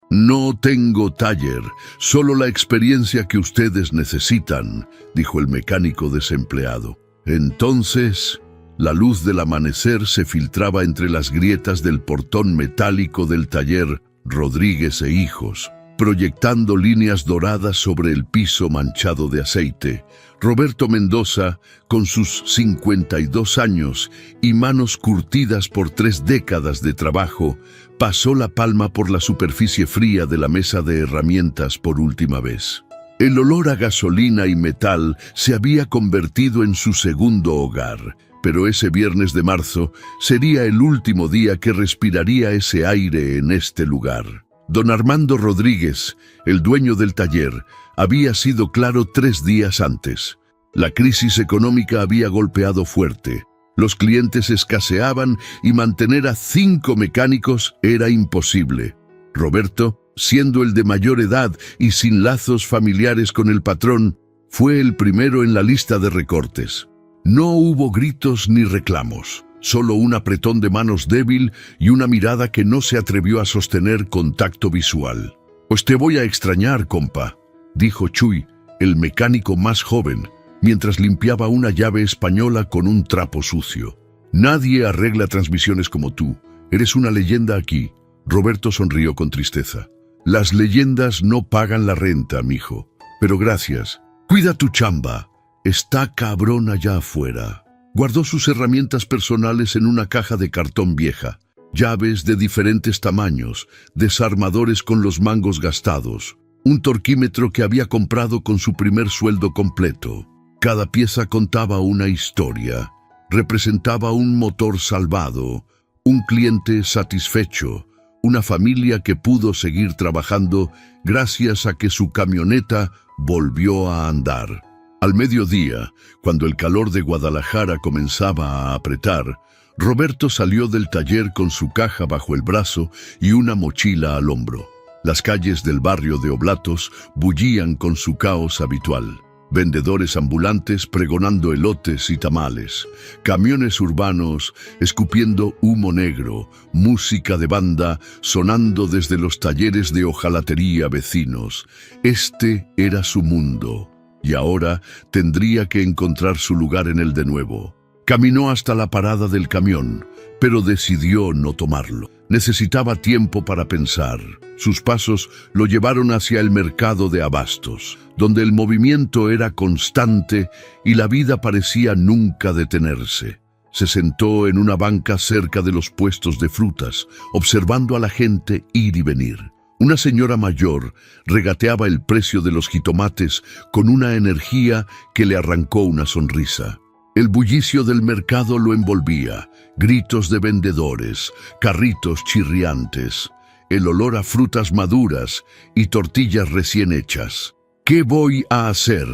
No tengo taller, solo la experiencia que ustedes necesitan, dijo el mecánico desempleado. Entonces, la luz del amanecer se filtraba entre las grietas del portón metálico del taller Rodríguez e Hijos, proyectando líneas doradas sobre el piso manchado de aceite. Roberto Mendoza, con sus 52 años y manos curtidas por 3 décadas de trabajo, pasó la palma por la superficie fría de la mesa de herramientas por última vez. El olor a gasolina y metal se había convertido en su segundo hogar, pero ese viernes de marzo sería el último día que respiraría ese aire en este lugar. Don Armando Rodríguez, el dueño del taller, había sido claro 3 días antes. La crisis económica había golpeado fuerte. Los clientes escaseaban y mantener a 5 mecánicos era imposible. Roberto, siendo el de mayor edad y sin lazos familiares con el patrón, fue el primero en la lista de recortes. No hubo gritos ni reclamos, solo un apretón de manos débil y una mirada que no se atrevió a sostener contacto visual. «Pues te voy a extrañar, compa», dijo Chuy, el mecánico más joven, mientras limpiaba una llave española con un trapo sucio. «Nadie arregla transmisiones como tú. Eres una leyenda aquí». Roberto sonrió con tristeza. «Las leyendas no pagan la renta, mijo. Pero gracias. Cuida tu chamba. Está cabrón allá afuera». Guardó sus herramientas personales en una caja de cartón vieja. Llaves de diferentes tamaños, desarmadores con los mangos gastados, un torquímetro que había comprado con su primer sueldo completo. Cada pieza contaba una historia, representaba un motor salvado, un cliente satisfecho, una familia que pudo seguir trabajando gracias a que su camioneta volvió a andar. Al mediodía, cuando el calor de Guadalajara comenzaba a apretar, Roberto salió del taller con su caja bajo el brazo y una mochila al hombro. Las calles del barrio de Oblatos bullían con su caos habitual. Vendedores ambulantes pregonando elotes y tamales, camiones urbanos escupiendo humo negro, música de banda sonando desde los talleres de hojalatería vecinos. Este era su mundo, y ahora tendría que encontrar su lugar en él de nuevo. Caminó hasta la parada del camión, pero decidió no tomarlo. Necesitaba tiempo para pensar. Sus pasos lo llevaron hacia el mercado de abastos, donde el movimiento era constante y la vida parecía nunca detenerse. Se sentó en una banca cerca de los puestos de frutas, observando a la gente ir y venir. Una señora mayor regateaba el precio de los jitomates con una energía que le arrancó una sonrisa. El bullicio del mercado lo envolvía, gritos de vendedores, carritos chirriantes, el olor a frutas maduras y tortillas recién hechas. «¿Qué voy a hacer?»,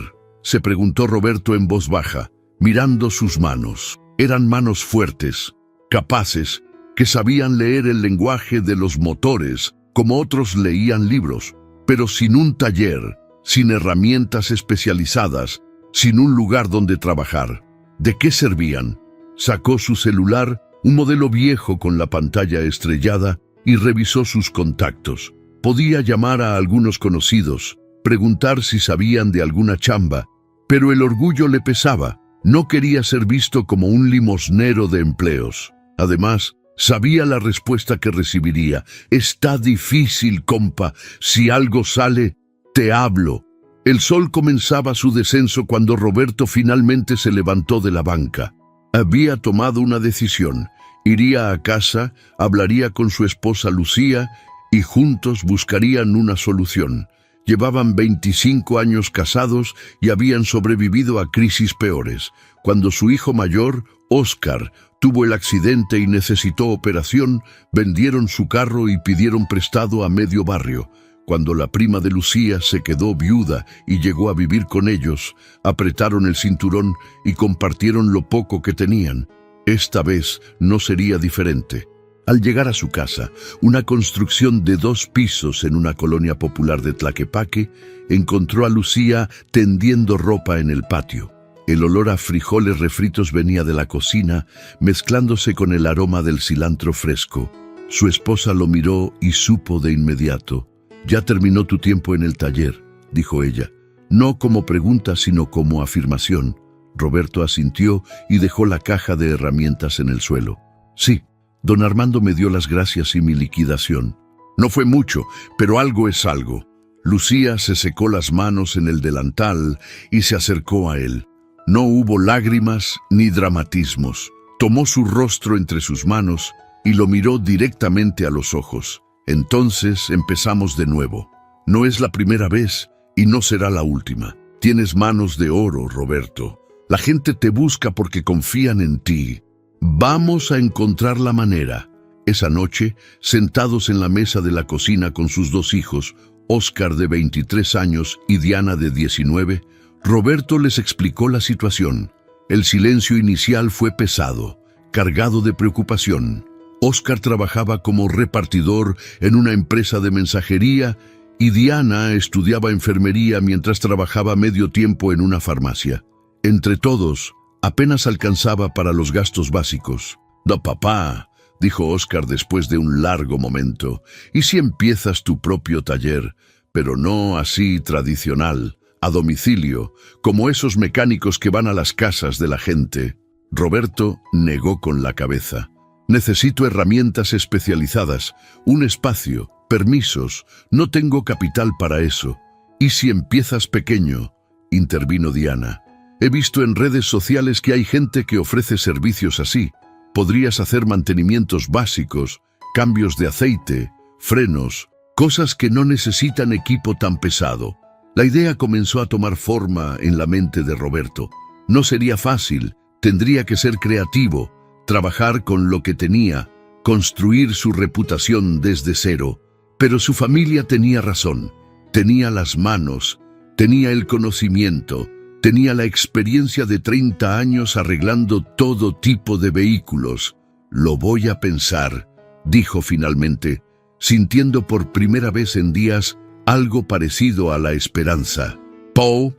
se preguntó Roberto en voz baja, mirando sus manos. Eran manos fuertes, capaces, que sabían leer el lenguaje de los motores, como otros leían libros, pero sin un taller, sin herramientas especializadas, sin un lugar donde trabajar. ¿De qué servían? Sacó su celular, un modelo viejo con la pantalla estrellada, y revisó sus contactos. Podía llamar a algunos conocidos, preguntar si sabían de alguna chamba, pero el orgullo le pesaba. No quería ser visto como un limosnero de empleos. Además, sabía la respuesta que recibiría. «Está difícil, compa. Si algo sale, te hablo». El sol comenzaba su descenso cuando Roberto finalmente se levantó de la banca. Había tomado una decisión. Iría a casa, hablaría con su esposa Lucía y juntos buscarían una solución. Llevaban 25 años casados y habían sobrevivido a crisis peores. Cuando su hijo mayor, Óscar, tuvo el accidente y necesitó operación, vendieron su carro y pidieron prestado a medio barrio. Cuando la prima de Lucía se quedó viuda y llegó a vivir con ellos, apretaron el cinturón y compartieron lo poco que tenían. Esta vez no sería diferente. Al llegar a su casa, una construcción de 2 pisos en una colonia popular de Tlaquepaque, encontró a Lucía tendiendo ropa en el patio. El olor a frijoles refritos venía de la cocina, mezclándose con el aroma del cilantro fresco. Su esposa lo miró y supo de inmediato. Ya terminó tu tiempo en el taller, dijo ella. No como pregunta, sino como afirmación. Roberto asintió y dejó la caja de herramientas en el suelo. Sí, don Armando me dio las gracias y mi liquidación. No fue mucho, pero algo es algo. Lucía se secó las manos en el delantal y se acercó a él. No hubo lágrimas ni dramatismos. Tomó su rostro entre sus manos y lo miró directamente a los ojos. Entonces empezamos de nuevo. No es la primera vez y no será la última. Tienes manos de oro, Roberto. La gente te busca porque confían en ti. Vamos a encontrar la manera. Esa noche, sentados en la mesa de la cocina con sus dos hijos, Óscar de 23 años y Diana de 19, Roberto les explicó la situación. El silencio inicial fue pesado, cargado de preocupación. Óscar trabajaba como repartidor en una empresa de mensajería y Diana estudiaba enfermería mientras trabajaba medio tiempo en una farmacia. Entre todos, apenas alcanzaba para los gastos básicos. «No, papá», dijo Óscar después de un largo momento, «¿y si empiezas tu propio taller? Pero no así tradicional, a domicilio, como esos mecánicos que van a las casas de la gente». Roberto negó con la cabeza. «Necesito herramientas especializadas, un espacio, permisos, no tengo capital para eso». «¿Y si empiezas pequeño?», intervino Diana. «He visto en redes sociales que hay gente que ofrece servicios así. Podrías hacer mantenimientos básicos, cambios de aceite, frenos, cosas que no necesitan equipo tan pesado». La idea comenzó a tomar forma en la mente de Roberto. No sería fácil, tendría que ser creativo, trabajar con lo que tenía, construir su reputación desde cero. Pero su familia tenía razón, tenía las manos, tenía el conocimiento, tenía la experiencia de 30 años arreglando todo tipo de vehículos. «Lo voy a pensar», dijo finalmente, sintiendo por primera vez en días algo parecido a la esperanza.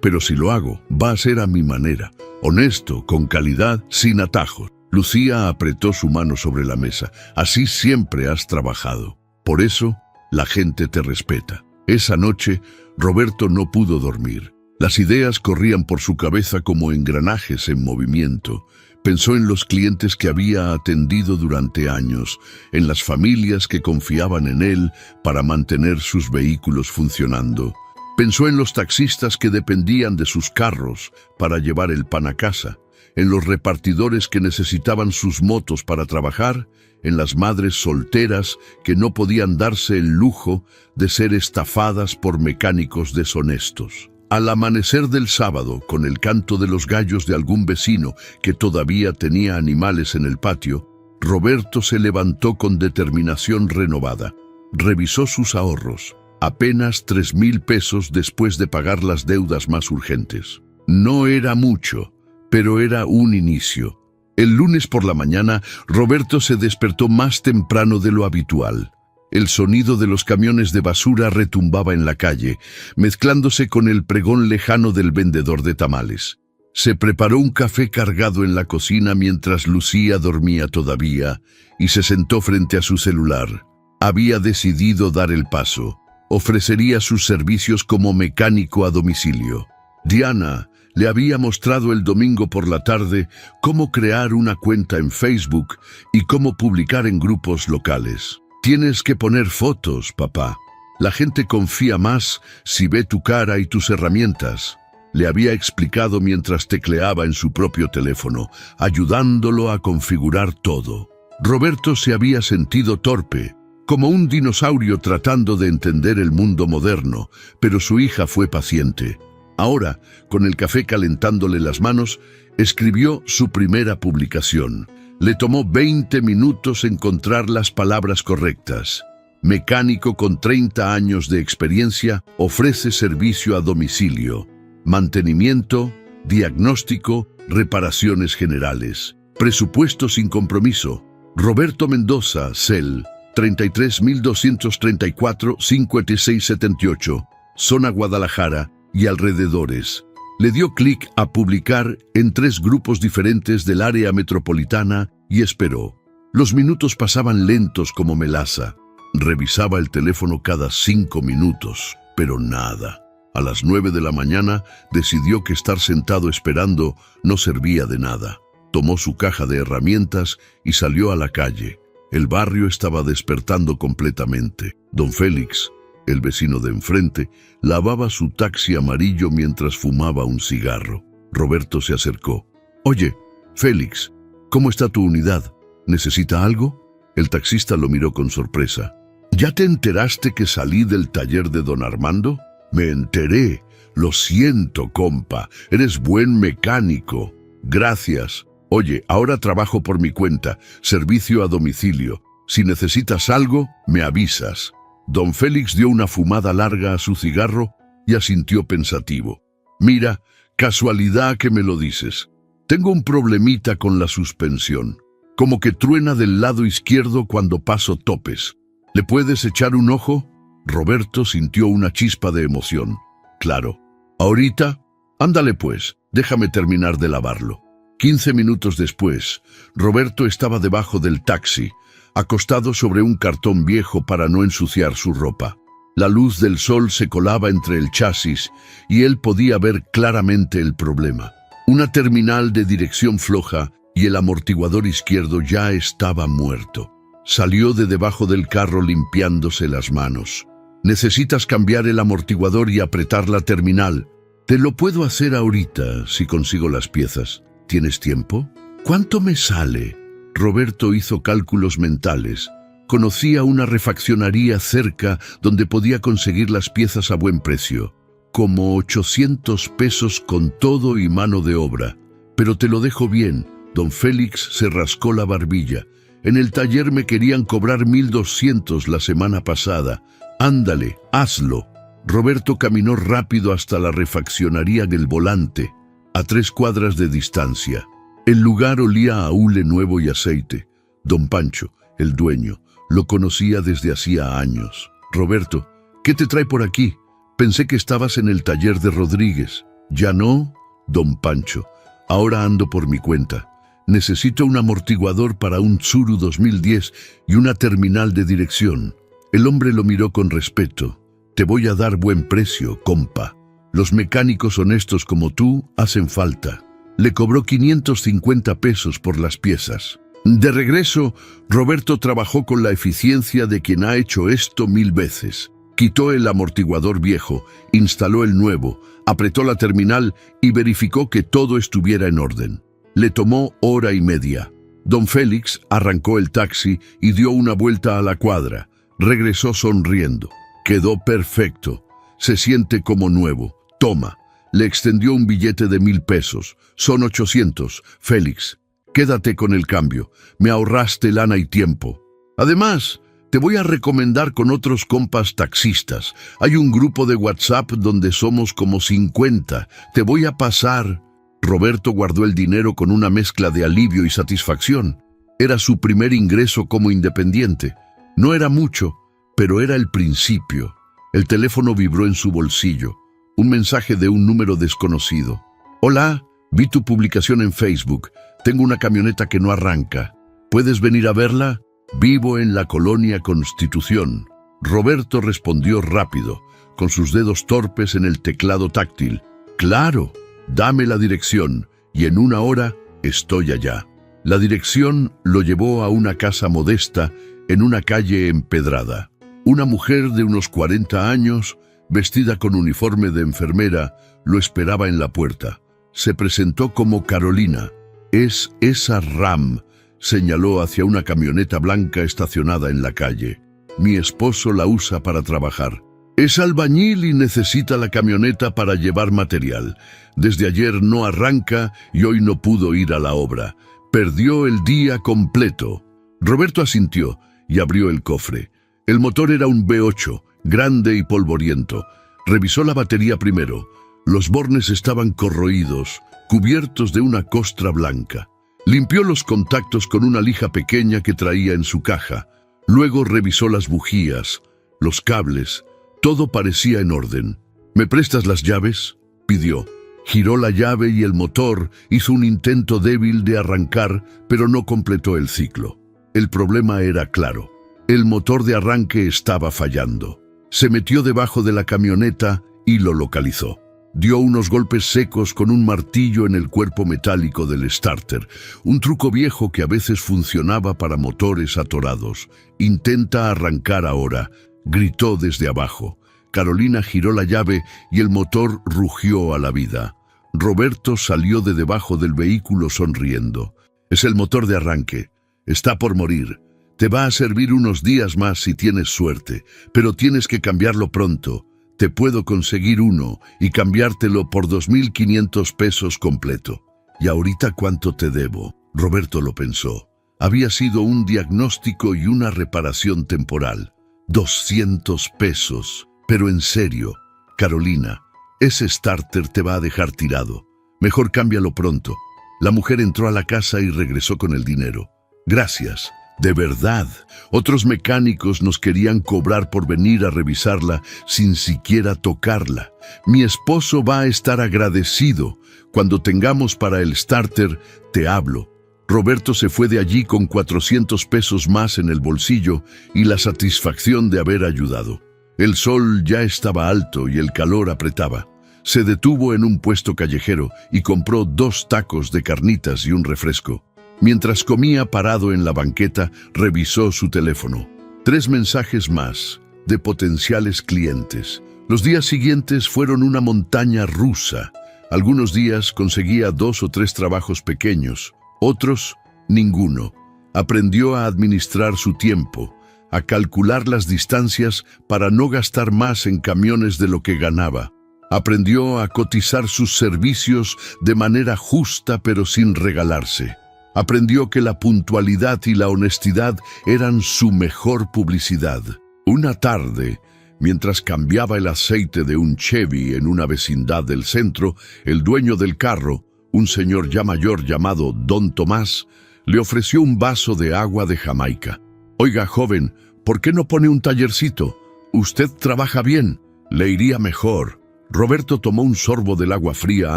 Pero si lo hago, va a ser a mi manera, honesto, con calidad, sin atajos». Lucía apretó su mano sobre la mesa. «Así siempre has trabajado. Por eso, la gente te respeta». Esa noche, Roberto no pudo dormir. Las ideas corrían por su cabeza como engranajes en movimiento. Pensó en los clientes que había atendido durante años, en las familias que confiaban en él para mantener sus vehículos funcionando. Pensó en los taxistas que dependían de sus carros para llevar el pan a casa, en los repartidores que necesitaban sus motos para trabajar, en las madres solteras que no podían darse el lujo de ser estafadas por mecánicos deshonestos. Al amanecer del sábado, con el canto de los gallos de algún vecino que todavía tenía animales en el patio, Roberto se levantó con determinación renovada. Revisó sus ahorros, apenas 3,000 pesos después de pagar las deudas más urgentes. No era mucho, pero era un inicio. El lunes por la mañana, Roberto se despertó más temprano de lo habitual. El sonido de los camiones de basura retumbaba en la calle, mezclándose con el pregón lejano del vendedor de tamales. Se preparó un café cargado en la cocina mientras Lucía dormía todavía y se sentó frente a su celular. Había decidido dar el paso. Ofrecería sus servicios como mecánico a domicilio. Diana le había mostrado el domingo por la tarde cómo crear una cuenta en Facebook y cómo publicar en grupos locales. «Tienes que poner fotos, papá. La gente confía más si ve tu cara y tus herramientas», le había explicado mientras tecleaba en su propio teléfono, ayudándolo a configurar todo. Roberto se había sentido torpe, como un dinosaurio tratando de entender el mundo moderno, pero su hija fue paciente. Ahora, con el café calentándole las manos, escribió su primera publicación. Le tomó 20 minutos encontrar las palabras correctas. Mecánico con 30 años de experiencia, ofrece servicio a domicilio. Mantenimiento, diagnóstico, reparaciones generales. Presupuesto sin compromiso. Roberto Mendoza, CEL, 33.234-5678, zona Guadalajara y alrededores. Le dio clic a publicar en 3 grupos diferentes del área metropolitana y esperó. Los minutos pasaban lentos como melaza. Revisaba el teléfono cada 5 minutos, pero nada. A las 9 de la mañana decidió que estar sentado esperando no servía de nada. Tomó su caja de herramientas y salió a la calle. El barrio estaba despertando completamente. Don Félix, el vecino de enfrente, lavaba su taxi amarillo mientras fumaba un cigarro. Roberto se acercó. «Oye, Félix, ¿cómo está tu unidad? ¿Necesita algo?» El taxista lo miró con sorpresa. «¿Ya te enteraste que salí del taller de don Armando?» «Me enteré. Lo siento, compa. Eres buen mecánico. Gracias. Oye, ahora trabajo por mi cuenta, servicio a domicilio. Si necesitas algo, me avisas». Don Félix dio una fumada larga a su cigarro y asintió pensativo. «Mira, casualidad que me lo dices. Tengo un problemita con la suspensión. Como que truena del lado izquierdo cuando paso topes. ¿Le puedes echar un ojo?» Roberto sintió una chispa de emoción. «Claro. ¿Ahorita? Ándale pues, déjame terminar de lavarlo». 15 minutos después, Roberto estaba debajo del taxi, acostado sobre un cartón viejo para no ensuciar su ropa. La luz del sol se colaba entre el chasis y él podía ver claramente el problema. Una terminal de dirección floja y el amortiguador izquierdo ya estaba muerto. Salió de debajo del carro limpiándose las manos. «Necesitas cambiar el amortiguador y apretar la terminal. Te lo puedo hacer ahorita si consigo las piezas. ¿Tienes tiempo?» «¿Cuánto me sale?» Roberto hizo cálculos mentales. Conocía una refaccionaría cerca donde podía conseguir las piezas a buen precio. Como 800 pesos con todo y mano de obra. «Pero te lo dejo bien». Don Félix se rascó la barbilla. «En el taller me querían cobrar 1,200 la semana pasada. Ándale, hazlo». Roberto caminó rápido hasta la refaccionaría del Volante, a 3 cuadras de distancia. El lugar olía a hule nuevo y aceite. Don Pancho, el dueño, lo conocía desde hacía años. «Roberto, ¿qué te trae por aquí? Pensé que estabas en el taller de Rodríguez». «¿Ya no?» «Don Pancho, ahora ando por mi cuenta. Necesito un amortiguador para un Tsuru 2010 y una terminal de dirección». El hombre lo miró con respeto. «Te voy a dar buen precio, compa. Los mecánicos honestos como tú hacen falta». Le cobró 550 pesos por las piezas. De regreso, Roberto trabajó con la eficiencia de quien ha hecho esto 1000 veces. Quitó el amortiguador viejo, instaló el nuevo, apretó la terminal y verificó que todo estuviera en orden. Le tomó 1 hora y media. Don Félix arrancó el taxi y dio una vuelta a la cuadra. Regresó sonriendo. «Quedó perfecto. Se siente como nuevo. Toma». Le extendió un billete de 1000 pesos. «Son 800, Félix. Quédate con el cambio. Me ahorraste lana y tiempo. Además, te voy a recomendar con otros compas taxistas. Hay un grupo de WhatsApp donde somos como 50. Te voy a pasar». Roberto guardó el dinero con una mezcla de alivio y satisfacción. Era su primer ingreso como independiente. No era mucho, pero era el principio. El teléfono vibró en su bolsillo. Un mensaje de un número desconocido. «Hola, vi tu publicación en Facebook. Tengo una camioneta que no arranca. ¿Puedes venir a verla? Vivo en la colonia Constitución». Roberto respondió rápido, con sus dedos torpes en el teclado táctil. «Claro, dame la dirección y en 1 hora estoy allá». La dirección lo llevó a una casa modesta en una calle empedrada. Una mujer de unos 40 años, vestida con uniforme de enfermera, lo esperaba en la puerta. Se presentó como Carolina. «Es esa Ram», señaló hacia una camioneta blanca estacionada en la calle. «Mi esposo la usa para trabajar. Es albañil y necesita la camioneta para llevar material. Desde ayer no arranca y hoy no pudo ir a la obra. Perdió el día completo». Roberto asintió y abrió el cofre. El motor era un V8, grande y polvoriento. Revisó la batería primero. Los bornes estaban corroídos, cubiertos de una costra blanca. Limpió los contactos con una lija pequeña que traía en su caja. Luego revisó las bujías, los cables. Todo parecía en orden. «¿Me prestas las llaves?», pidió. Giró la llave y el motor hizo un intento débil de arrancar, pero no completó el ciclo. El problema era claro. El motor de arranque estaba fallando. Se metió debajo de la camioneta y lo localizó. Dio unos golpes secos con un martillo en el cuerpo metálico del starter, un truco viejo que a veces funcionaba para motores atorados. «Intenta arrancar ahora», gritó desde abajo. Carolina giró la llave y el motor rugió a la vida. Roberto salió de debajo del vehículo sonriendo. «Es el motor de arranque. Está por morir. Te va a servir unos días más si tienes suerte, pero tienes que cambiarlo pronto. Te puedo conseguir uno y cambiártelo por 2.500 pesos completo». «¿Y ahorita cuánto te debo?», Roberto lo pensó. Había sido un diagnóstico y una reparación temporal. 200 pesos. Pero en serio, Carolina, ese starter te va a dejar tirado. Mejor cámbialo pronto. La mujer entró a la casa y regresó con el dinero. «Gracias. De verdad, otros mecánicos nos querían cobrar por venir a revisarla sin siquiera tocarla. Mi esposo va a estar agradecido. Cuando tengamos para el starter, te hablo». Roberto se fue de allí con 400 pesos más en el bolsillo y la satisfacción de haber ayudado. El sol ya estaba alto y el calor apretaba. Se detuvo en un puesto callejero y compró 2 tacos de carnitas y un refresco. Mientras comía parado en la banqueta, revisó su teléfono. 3 mensajes más, de potenciales clientes. Los días siguientes fueron una montaña rusa. Algunos días conseguía 2 o 3 trabajos pequeños, otros, ninguno. Aprendió a administrar su tiempo, a calcular las distancias para no gastar más en camiones de lo que ganaba. Aprendió a cotizar sus servicios de manera justa pero sin regalarse. Aprendió que la puntualidad y la honestidad eran su mejor publicidad. Una tarde, mientras cambiaba el aceite de un Chevy en una vecindad del centro, el dueño del carro, un señor ya mayor llamado Don Tomás, le ofreció un vaso de agua de Jamaica. «Oiga, joven, ¿por qué no pone un tallercito? Usted trabaja bien, le iría mejor». Roberto tomó un sorbo del agua fría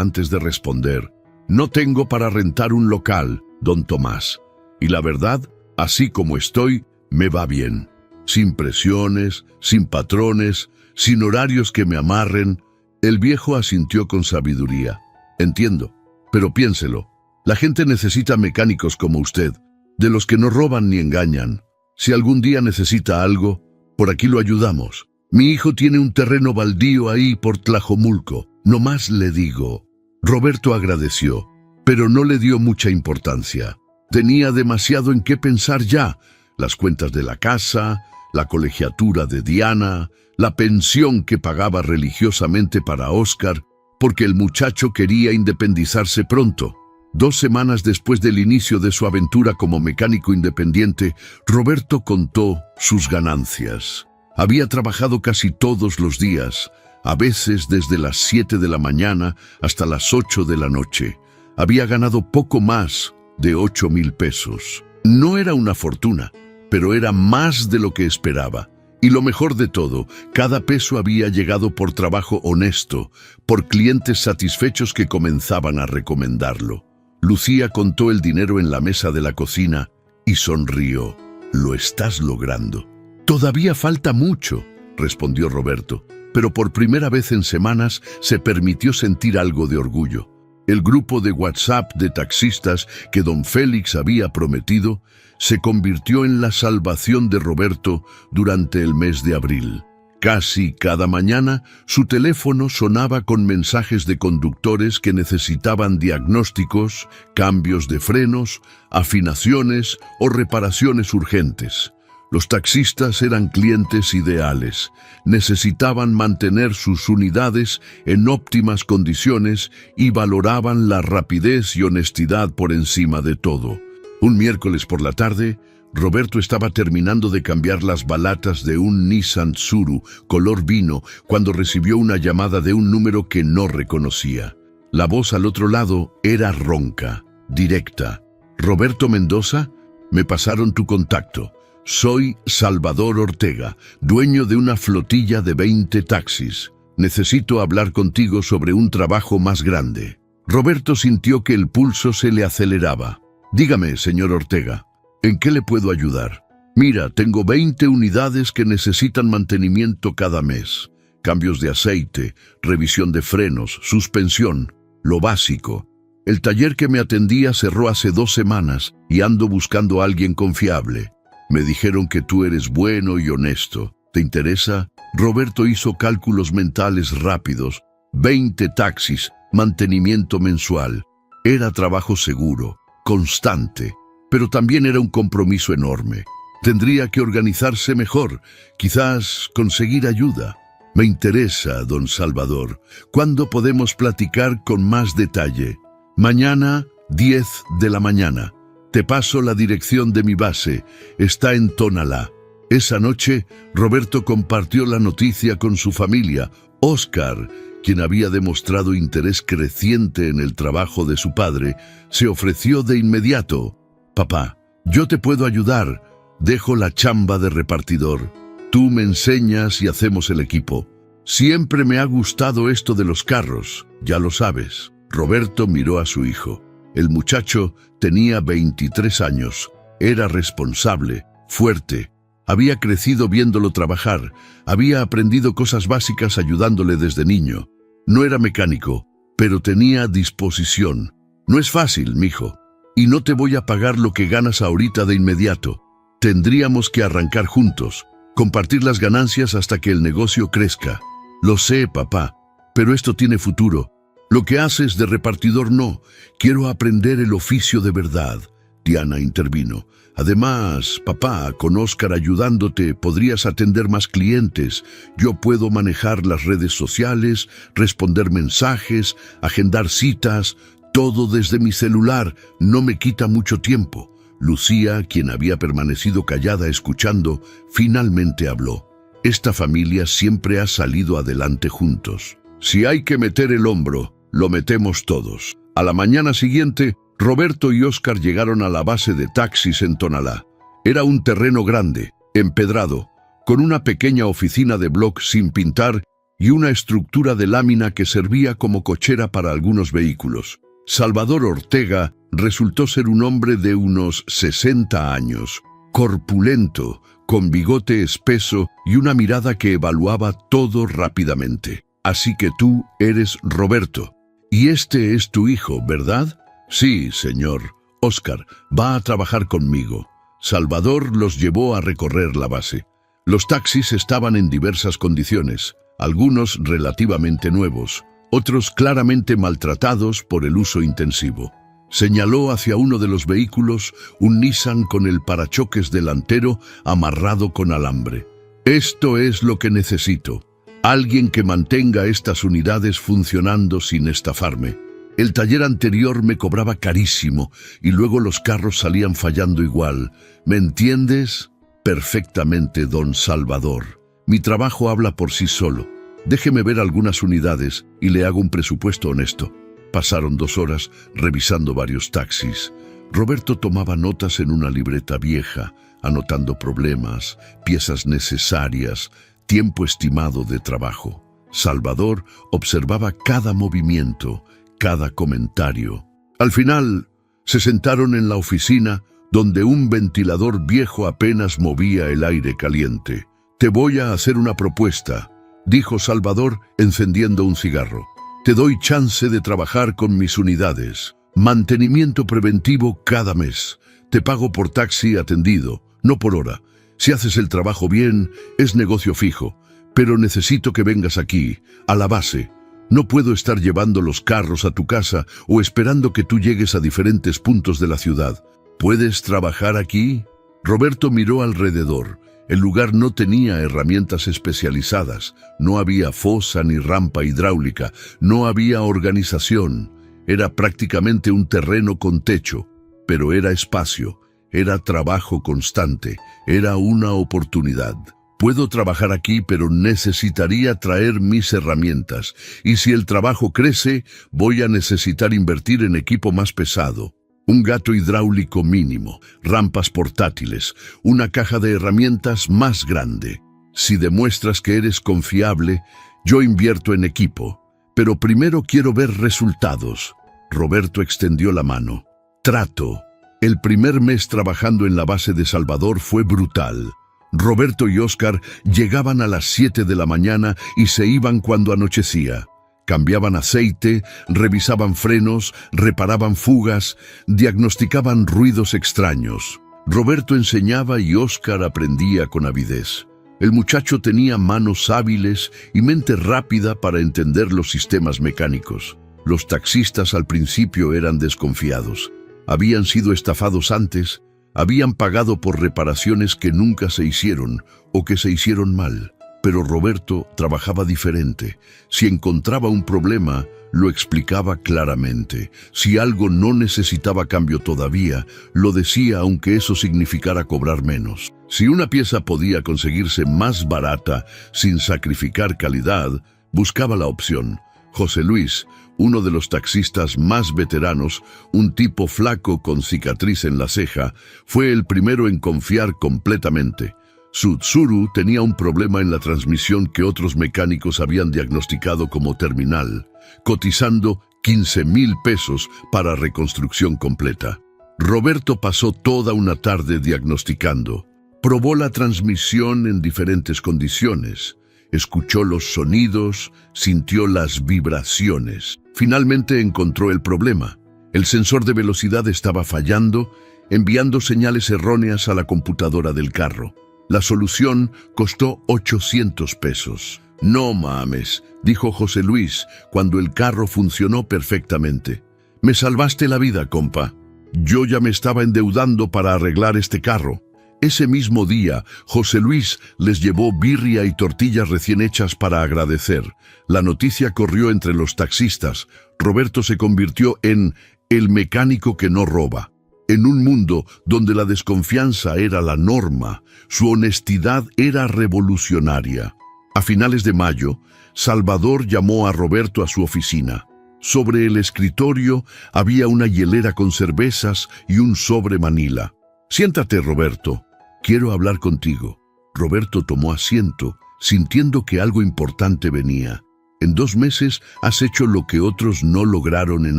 antes de responder. «No tengo para rentar un local, don Tomás. Y la verdad, así como estoy, me va bien. Sin presiones, sin patrones, sin horarios que me amarren». El viejo asintió con sabiduría. «Entiendo, pero piénselo. La gente necesita mecánicos como usted, de los que no roban ni engañan. Si algún día necesita algo, por aquí lo ayudamos. Mi hijo tiene un terreno baldío ahí por Tlajomulco. No más le digo». Roberto agradeció, pero no le dio mucha importancia. Tenía demasiado en qué pensar ya. Las cuentas de la casa, la colegiatura de Diana, la pensión que pagaba religiosamente para Oscar, porque el muchacho quería independizarse pronto. 2 semanas después del inicio de su aventura como mecánico independiente, Roberto contó sus ganancias. Había trabajado casi todos los días, a veces desde las 7 de la mañana hasta las 8 de la noche. Había ganado poco más de 8,000 pesos. No era una fortuna, pero era más de lo que esperaba. Y lo mejor de todo, cada peso había llegado por trabajo honesto, por clientes satisfechos que comenzaban a recomendarlo. Lucía contó el dinero en la mesa de la cocina y sonrió. «Lo estás logrando». «Todavía falta mucho», respondió Roberto, pero por primera vez en semanas se permitió sentir algo de orgullo. El grupo de WhatsApp de taxistas que don Félix había prometido se convirtió en la salvación de Roberto durante el mes de abril. Casi cada mañana su teléfono sonaba con mensajes de conductores que necesitaban diagnósticos, cambios de frenos, afinaciones o reparaciones urgentes. Los taxistas eran clientes ideales. Necesitaban mantener sus unidades en óptimas condiciones y valoraban la rapidez y honestidad por encima de todo. Un miércoles por la tarde, Roberto estaba terminando de cambiar las balatas de un Nissan Tsuru color vino cuando recibió una llamada de un número que no reconocía. La voz al otro lado era ronca, directa. «Roberto Mendoza, me pasaron tu contacto. Soy Salvador Ortega, dueño de una flotilla de 20 taxis. Necesito hablar contigo sobre un trabajo más grande». Roberto sintió que el pulso se le aceleraba. «Dígame, señor Ortega, ¿en qué le puedo ayudar?». Mira, tengo 20 unidades que necesitan mantenimiento cada mes. Cambios de aceite, revisión de frenos, suspensión, lo básico. El taller que me atendía cerró hace 2 semanas y ando buscando a alguien confiable. Me dijeron que tú eres bueno y honesto. ¿Te interesa? Roberto hizo cálculos mentales rápidos. 20 taxis, mantenimiento mensual. Era trabajo seguro, constante, pero también era un compromiso enorme. Tendría que organizarse mejor, quizás conseguir ayuda. Me interesa, don Salvador. ¿Cuándo podemos platicar con más detalle? Mañana, 10 de la mañana. Te paso la dirección de mi base. Está en Tonalá. Esa noche, Roberto compartió la noticia con su familia. Óscar, quien había demostrado interés creciente en el trabajo de su padre, se ofreció de inmediato. Papá, yo te puedo ayudar. Dejo la chamba de repartidor. Tú me enseñas y hacemos el equipo. Siempre me ha gustado esto de los carros, ya lo sabes. Roberto miró a su hijo. El muchacho tenía 23 años. Era responsable, fuerte. Había crecido viéndolo trabajar. Había aprendido cosas básicas ayudándole desde niño. No era mecánico, pero tenía disposición. No es fácil, mijo. Y no te voy a pagar lo que ganas ahorita de inmediato. Tendríamos que arrancar juntos, compartir las ganancias hasta que el negocio crezca. Lo sé, papá, pero esto tiene futuro. Lo que haces de repartidor no. Quiero aprender el oficio de verdad. Diana intervino. Además, papá, con Óscar ayudándote, podrías atender más clientes. Yo puedo manejar las redes sociales, responder mensajes, agendar citas, todo desde mi celular. No me quita mucho tiempo. Lucía, quien había permanecido callada escuchando, finalmente habló. Esta familia siempre ha salido adelante juntos. Si hay que meter el hombro, lo metemos todos. A la mañana siguiente, Roberto y Óscar llegaron a la base de taxis en Tonalá. Era un terreno grande, empedrado, con una pequeña oficina de bloc sin pintar y una estructura de lámina que servía como cochera para algunos vehículos. Salvador Ortega resultó ser un hombre de unos 60 años, corpulento, con bigote espeso y una mirada que evaluaba todo rápidamente. Así que tú eres Roberto. Y este es tu hijo, ¿verdad? Sí, señor. Óscar va a trabajar conmigo. Salvador los llevó a recorrer la base. Los taxis estaban en diversas condiciones, algunos relativamente nuevos, otros claramente maltratados por el uso intensivo. Señaló hacia uno de los vehículos, un Nissan con el parachoques delantero amarrado con alambre. Esto es lo que necesito. Alguien que mantenga estas unidades funcionando sin estafarme. El taller anterior me cobraba carísimo y luego los carros salían fallando igual. ¿Me entiendes? Perfectamente, don Salvador. Mi trabajo habla por sí solo. Déjeme ver algunas unidades y le hago un presupuesto honesto. Pasaron 2 horas revisando varios taxis. Roberto tomaba notas en una libreta vieja, anotando problemas, piezas necesarias, tiempo estimado de trabajo. Salvador observaba cada movimiento, cada comentario. Al final, se sentaron en la oficina, donde un ventilador viejo apenas movía el aire caliente. «Te voy a hacer una propuesta», dijo Salvador, encendiendo un cigarro. «Te doy chance de trabajar con mis unidades. Mantenimiento preventivo cada mes. Te pago por taxi atendido, no por hora. Si haces el trabajo bien, es negocio fijo. Pero necesito que vengas aquí, a la base. No puedo estar llevando los carros a tu casa o esperando que tú llegues a diferentes puntos de la ciudad. ¿Puedes trabajar aquí?» Roberto miró alrededor. El lugar no tenía herramientas especializadas, no había fosa ni rampa hidráulica, no había organización. Era prácticamente un terreno con techo, pero era espacio, era trabajo constante, era una oportunidad. Puedo trabajar aquí, pero necesitaría traer mis herramientas, y si el trabajo crece, voy a necesitar invertir en equipo más pesado. Un gato hidráulico mínimo, rampas portátiles, una caja de herramientas más grande. Si demuestras que eres confiable, yo invierto en equipo. Pero primero quiero ver resultados. Roberto extendió la mano. Trato. El primer mes trabajando en la base de Salvador fue brutal. Roberto y Óscar llegaban a las 7 de la mañana y se iban cuando anochecía. Cambiaban aceite, revisaban frenos, reparaban fugas, diagnosticaban ruidos extraños. Roberto enseñaba y Óscar aprendía con avidez. El muchacho tenía manos hábiles y mente rápida para entender los sistemas mecánicos. Los taxistas al principio eran desconfiados. Habían sido estafados antes, habían pagado por reparaciones que nunca se hicieron o que se hicieron mal. Pero Roberto trabajaba diferente. Si encontraba un problema, lo explicaba claramente. Si algo no necesitaba cambio todavía, lo decía aunque eso significara cobrar menos. Si una pieza podía conseguirse más barata sin sacrificar calidad, buscaba la opción. José Luis, uno de los taxistas más veteranos, un tipo flaco con cicatriz en la ceja, fue el primero en confiar completamente. Su Tsuru tenía un problema en la transmisión que otros mecánicos habían diagnosticado como terminal, cotizando 15,000 pesos para reconstrucción completa. Roberto pasó toda una tarde diagnosticando. Probó la transmisión en diferentes condiciones. Escuchó los sonidos, sintió las vibraciones. Finalmente encontró el problema. El sensor de velocidad estaba fallando, enviando señales erróneas a la computadora del carro. La solución costó 800 pesos. No mames, dijo José Luis, cuando el carro funcionó perfectamente. Me salvaste la vida, compa. Yo ya me estaba endeudando para arreglar este carro. Ese mismo día, José Luis les llevó birria y tortillas recién hechas para agradecer. La noticia corrió entre los taxistas. Roberto se convirtió en el mecánico que no roba. En un mundo donde la desconfianza era la norma, su honestidad era revolucionaria. A finales de mayo, Salvador llamó a Roberto a su oficina. Sobre el escritorio había una hielera con cervezas y un sobre Manila. «Siéntate, Roberto. Quiero hablar contigo». Roberto tomó asiento, sintiendo que algo importante venía. «En 2 meses has hecho lo que otros no lograron en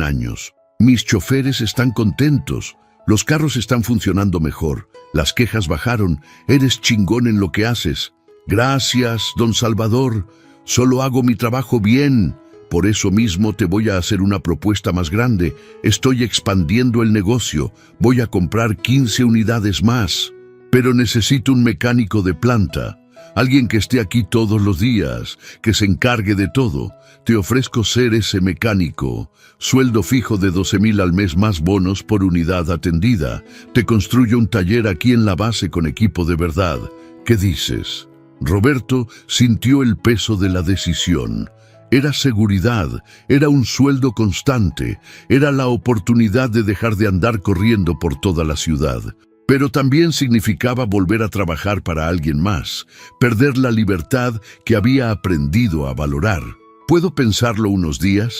años. Mis choferes están contentos. Los carros están funcionando mejor. Las quejas bajaron. Eres chingón en lo que haces». «Gracias, don Salvador. Solo hago mi trabajo bien. Por eso mismo te voy a hacer una propuesta más grande. Estoy expandiendo el negocio. Voy a comprar 15 unidades más. Pero necesito un mecánico de planta. Alguien que esté aquí todos los días, que se encargue de todo. Te ofrezco ser ese mecánico. Sueldo fijo de 12,000 al mes más bonos por unidad atendida. Te construyo un taller aquí en la base con equipo de verdad. ¿Qué dices?» Roberto sintió el peso de la decisión. Era seguridad, era un sueldo constante, era la oportunidad de dejar de andar corriendo por toda la ciudad. Pero también significaba volver a trabajar para alguien más, perder la libertad que había aprendido a valorar. ¿Puedo pensarlo unos días?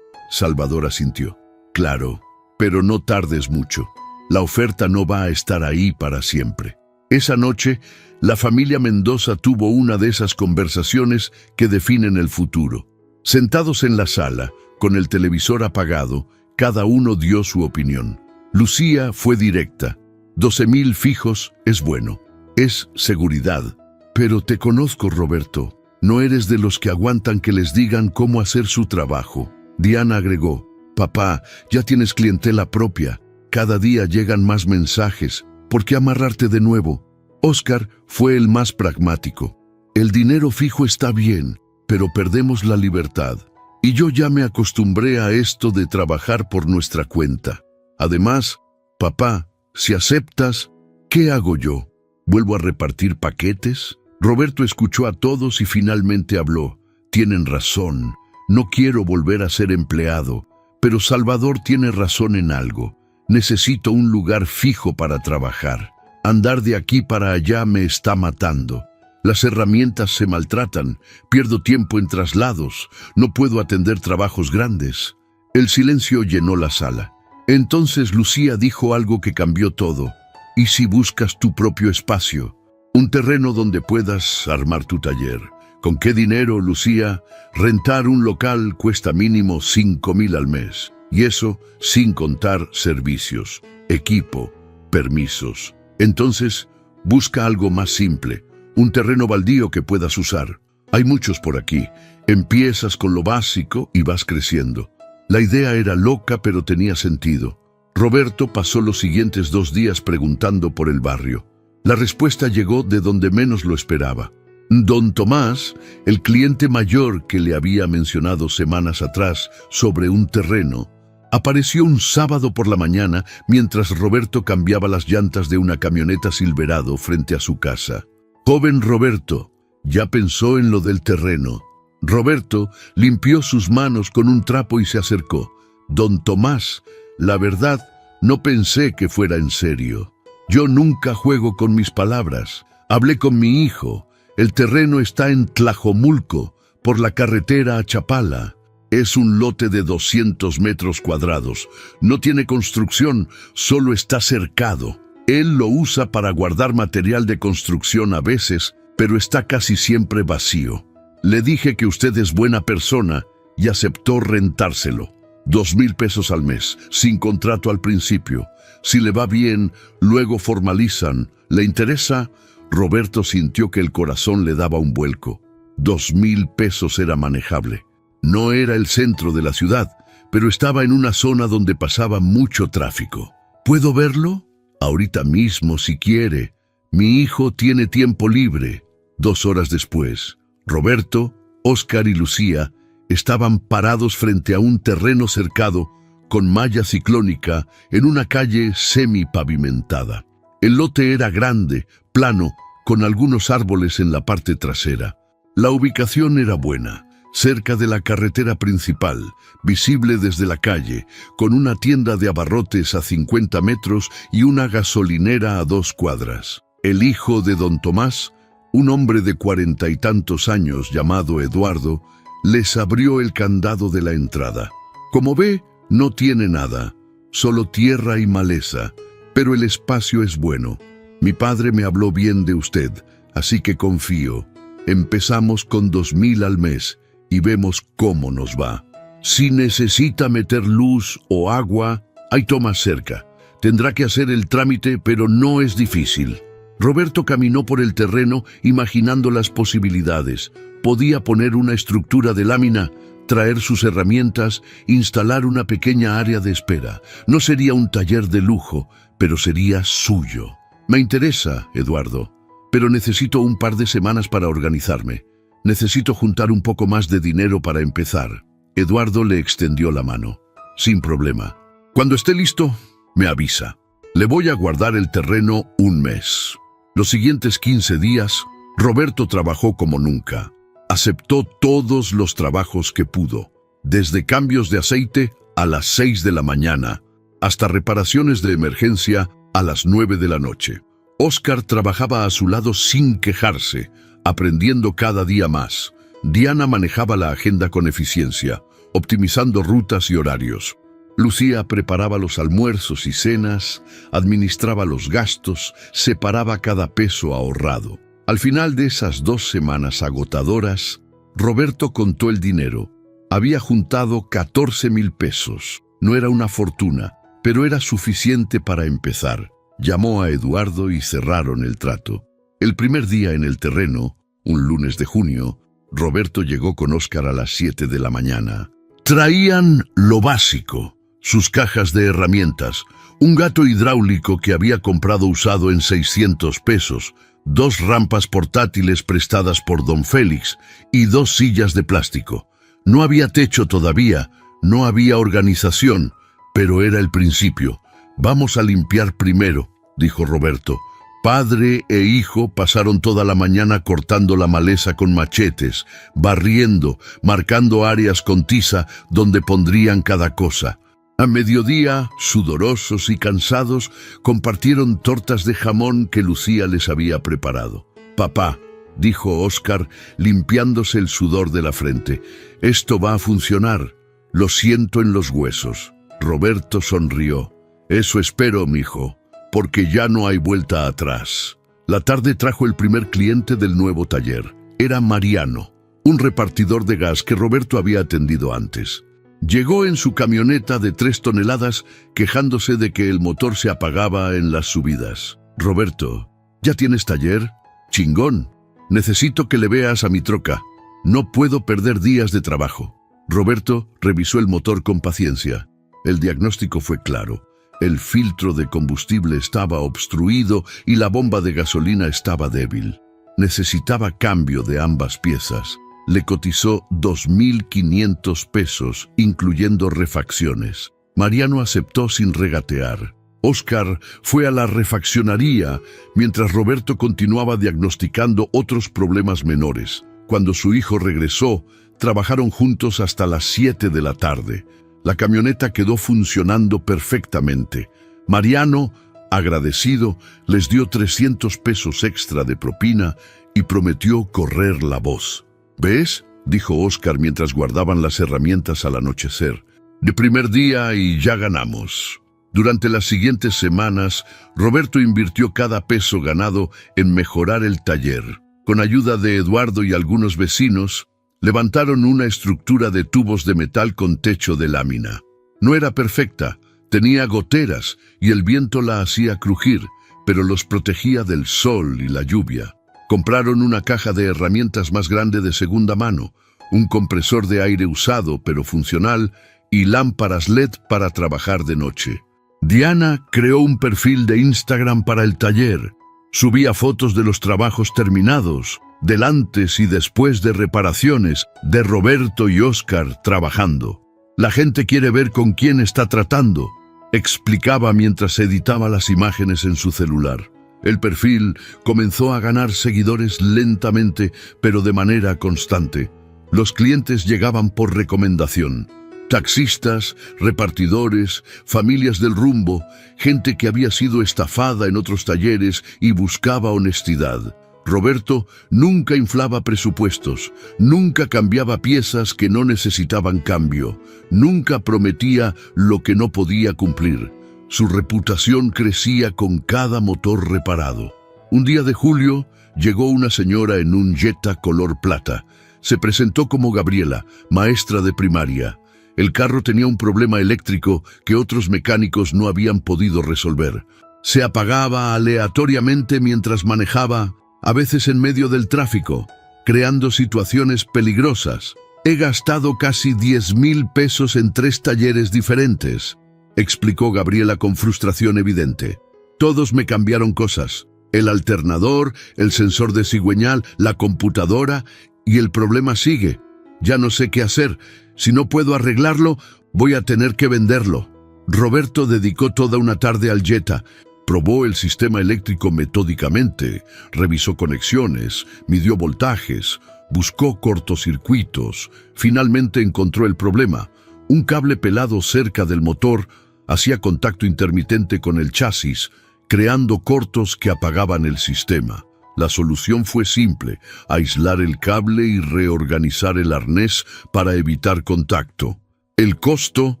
Salvador asintió. Claro, pero no tardes mucho. La oferta no va a estar ahí para siempre. Esa noche, la familia Mendoza tuvo una de esas conversaciones que definen el futuro. Sentados en la sala, con el televisor apagado, cada uno dio su opinión. Lucía fue directa. 12,000 fijos es bueno. Es seguridad. Pero te conozco, Roberto. No eres de los que aguantan que les digan cómo hacer su trabajo. Diana agregó. Papá, ya tienes clientela propia. Cada día llegan más mensajes. ¿Por qué amarrarte de nuevo? Óscar fue el más pragmático. El dinero fijo está bien, pero perdemos la libertad. Y yo ya me acostumbré a esto de trabajar por nuestra cuenta. Además, papá, si aceptas, ¿qué hago yo? ¿Vuelvo a repartir paquetes? Roberto escuchó a todos y finalmente habló. Tienen razón. No quiero volver a ser empleado. Pero Salvador tiene razón en algo. Necesito un lugar fijo para trabajar. Andar de aquí para allá me está matando. Las herramientas se maltratan, pierdo tiempo en traslados, no puedo atender trabajos grandes. El silencio llenó la sala. Entonces Lucía dijo algo que cambió todo. ¿Y si buscas tu propio espacio? Un terreno donde puedas armar tu taller. ¿Con qué dinero, Lucía? Rentar un local cuesta mínimo 5,000 al mes. Y eso sin contar servicios, equipo, permisos. Entonces, busca algo más simple, un terreno baldío que puedas usar. Hay muchos por aquí. Empiezas con lo básico y vas creciendo. La idea era loca, pero tenía sentido. Roberto pasó los siguientes 2 días preguntando por el barrio. La respuesta llegó de donde menos lo esperaba. Don Tomás, el cliente mayor que le había mencionado semanas atrás sobre un terreno, apareció un sábado por la mañana mientras Roberto cambiaba las llantas de una camioneta Silverado frente a su casa. «Joven Roberto, ¿ya pensó en lo del terreno?» Roberto limpió sus manos con un trapo y se acercó. «Don Tomás, la verdad, no pensé que fuera en serio. Yo nunca juego con mis palabras. Hablé con mi hijo. El terreno está en Tlajomulco, por la carretera a Chapala. Es un lote de 200 metros cuadrados. No tiene construcción, solo está cercado. Él lo usa para guardar material de construcción a veces, pero está casi siempre vacío. Le dije que usted es buena persona y aceptó rentárselo. 2,000 pesos al mes, sin contrato al principio. Si le va bien, luego formalizan. ¿Le interesa?» Roberto sintió que el corazón le daba un vuelco. 2,000 pesos era manejable. No era el centro de la ciudad, pero estaba en una zona donde pasaba mucho tráfico. ¿Puedo verlo? Ahorita mismo, si quiere. Mi hijo tiene tiempo libre. 2 horas después, Roberto, Óscar y Lucía estaban parados frente a un terreno cercado con malla ciclónica en una calle semipavimentada. El lote era grande, plano, con algunos árboles en la parte trasera. La ubicación era buena, cerca de la carretera principal, visible desde la calle, con una tienda de abarrotes a 50 metros y una gasolinera a 2 cuadras. El hijo de don Tomás, un hombre de 40 y tantos años llamado Eduardo, les abrió el candado de la entrada. Como ve, no tiene nada, solo tierra y maleza, pero el espacio es bueno. Mi padre me habló bien de usted, así que confío. Empezamos con 2,000 al mes y vemos cómo nos va. Si necesita meter luz o agua, hay tomas cerca. Tendrá que hacer el trámite, pero no es difícil. Roberto caminó por el terreno imaginando las posibilidades. Podía poner una estructura de lámina, traer sus herramientas, instalar una pequeña área de espera. No sería un taller de lujo, pero sería suyo. Me interesa, Eduardo, pero necesito un par de semanas para organizarme. Necesito juntar un poco más de dinero para empezar. Eduardo le extendió la mano. Sin problema. Cuando esté listo, me avisa. Le voy a guardar el terreno 1 mes. Los siguientes 15 días, Roberto trabajó como nunca. Aceptó todos los trabajos que pudo, desde cambios de aceite a las 6 de la mañana, hasta reparaciones de emergencia a las 9 de la noche. Óscar trabajaba a su lado sin quejarse, aprendiendo cada día más. Diana manejaba la agenda con eficiencia, optimizando rutas y horarios. Lucía preparaba los almuerzos y cenas, administraba los gastos, separaba cada peso ahorrado. Al final de esas 2 semanas agotadoras, Roberto contó el dinero. Había juntado 14,000 pesos. No era una fortuna, pero era suficiente para empezar. Llamó a Eduardo y cerraron el trato. El primer día en el terreno, un lunes de junio, Roberto llegó con Óscar a las 7 de la mañana. Traían lo básico. Sus cajas de herramientas, un gato hidráulico que había comprado usado en 600 pesos, 2 rampas portátiles prestadas por don Félix y 2 sillas de plástico. No había techo todavía, no había organización, pero era el principio. Vamos a limpiar primero, dijo Roberto. Padre e hijo pasaron toda la mañana cortando la maleza con machetes, barriendo, marcando áreas con tiza donde pondrían cada cosa. A mediodía, sudorosos y cansados, compartieron tortas de jamón que Lucía les había preparado. «Papá», dijo Óscar, limpiándose el sudor de la frente, «esto va a funcionar. Lo siento en los huesos». Roberto sonrió. «Eso espero, mijo, porque ya no hay vuelta atrás». La tarde trajo el primer cliente del nuevo taller. Era Mariano, un repartidor de gas que Roberto había atendido antes. Llegó en su camioneta de 3 toneladas quejándose de que el motor se apagaba en las subidas. Roberto, ¿ya tienes taller? Chingón. Necesito que le veas a mi troca. No puedo perder días de trabajo. Roberto revisó el motor con paciencia. El diagnóstico fue claro. El filtro de combustible estaba obstruido y la bomba de gasolina estaba débil. Necesitaba cambio de ambas piezas. Le cotizó 2.500 pesos, incluyendo refacciones. Mariano aceptó sin regatear. Óscar fue a la refaccionaría, mientras Roberto continuaba diagnosticando otros problemas menores. Cuando su hijo regresó, trabajaron juntos hasta las 7 de la tarde. La camioneta quedó funcionando perfectamente. Mariano, agradecido, les dio 300 pesos extra de propina y prometió correr la voz. ¿Ves?, dijo Óscar mientras guardaban las herramientas al anochecer. De primer día y ya ganamos. Durante las siguientes semanas, Roberto invirtió cada peso ganado en mejorar el taller. Con ayuda de Eduardo y algunos vecinos, levantaron una estructura de tubos de metal con techo de lámina. No era perfecta, tenía goteras y el viento la hacía crujir, pero los protegía del sol y la lluvia. Compraron una caja de herramientas más grande de segunda mano, un compresor de aire usado pero funcional y lámparas LED para trabajar de noche. Diana creó un perfil de Instagram para el taller. Subía fotos de los trabajos terminados, del antes y después de reparaciones, de Roberto y Óscar trabajando. La gente quiere ver con quién está tratando, explicaba mientras editaba las imágenes en su celular. El perfil comenzó a ganar seguidores lentamente, pero de manera constante. Los clientes llegaban por recomendación. Taxistas, repartidores, familias del rumbo, gente que había sido estafada en otros talleres y buscaba honestidad. Roberto nunca inflaba presupuestos, nunca cambiaba piezas que no necesitaban cambio, nunca prometía lo que no podía cumplir. Su reputación crecía con cada motor reparado. Un día de julio llegó una señora en un Jetta color plata. Se presentó como Gabriela, maestra de primaria. El carro tenía un problema eléctrico que otros mecánicos no habían podido resolver. Se apagaba aleatoriamente mientras manejaba, a veces en medio del tráfico, creando situaciones peligrosas. He gastado casi 10,000 pesos en 3 talleres diferentes, explicó Gabriela con frustración evidente. Todos me cambiaron cosas. El alternador, el sensor de cigüeñal, la computadora, y el problema sigue. Ya no sé qué hacer. Si no puedo arreglarlo, voy a tener que venderlo. Roberto dedicó toda una tarde al Jetta. Probó el sistema eléctrico metódicamente, revisó conexiones, midió voltajes, buscó cortocircuitos. Finalmente encontró el problema. Un cable pelado cerca del motor hacía contacto intermitente con el chasis, creando cortos que apagaban el sistema. La solución fue simple: aislar el cable y reorganizar el arnés para evitar contacto. El costo,